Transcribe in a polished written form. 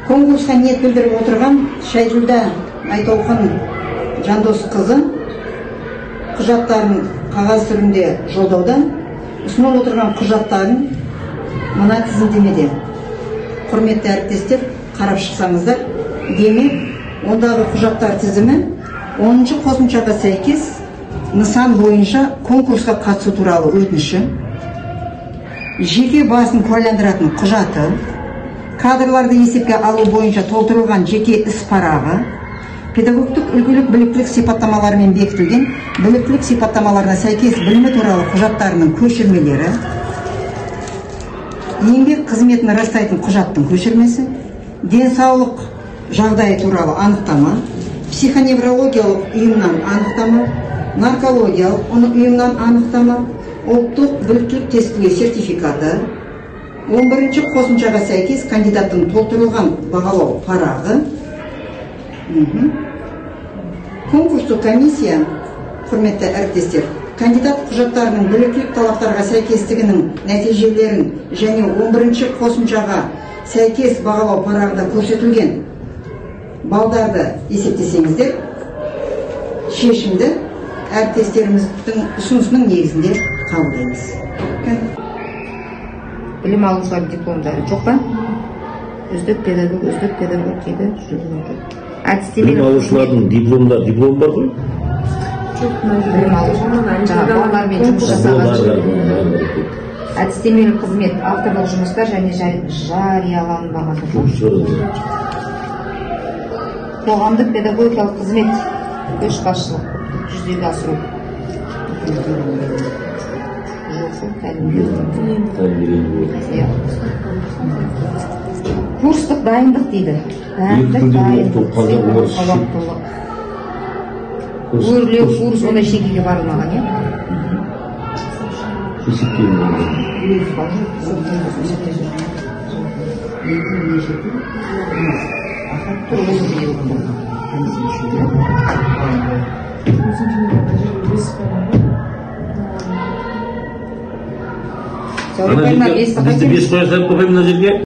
Конкурсқа ниет білдіріп отырған Шайгүлда Айтолқын Жандос қызы құжаттарын қағаз түрінде жолдауда ұсынылып отырған құжаттарын мына тізімдемеде. Құрметті әріптестер, қарап шықсаңыздар, демек, ондағы құжаттар тізімі 10-шы қосымшаға сәйкес нысан бойынша конкурсқа қатысу туралы өтініші, жеке басын куәландыратын құжаты, кадрларды есепке алу бойынша толтырылған жеке іс парағы, педагогтық үлгілік біліктілік сипаттамаларымен бекітілген біліктілік сипаттамаларына сәйкес білімі туралы құжаттарының көшірмелері, еңбек қызметін растайтын құжаттың көшірмесі, денсаулық жағдайы туралы анықтама, психоневрологиялық ұйымнан анықтама, наркологиялық ұйымнан анықтама, ұлттық біліктілік тестілеу сертификаты, 11-ші қосымшаға сәйкес кандидаттың толтырылған бағалау парағы. Конкурстық комиссия, құрметті әріптестер, кандидат құжаттарының біліктілік талаптарға сәйкестігінің нәтижелерін және 11-ші қосымшаға сәйкес бағалау парағында көрсетілген балдарды есептесеңіздер, шешімді әріптестеріміздің ұсынысының негізінде қабылдаймыз. Білім алушылардың дипломдары жоқ па? Үздік педагог дейді. Білім алушылардың диплом бар ғой? Білім алушылар балалармен жұмыс жасаған. Әдістемелік қызмет, авторлық жұмыстар және жарияланбаған. Қоғамдық педагогикалық қызмет, көшбасшылық жүзеге асыру. Курстық дайындық дейді. Өрлеу курс, ондай шекеге барылмаған, е? Bizde 5 koyarsak koyayım mı жерге?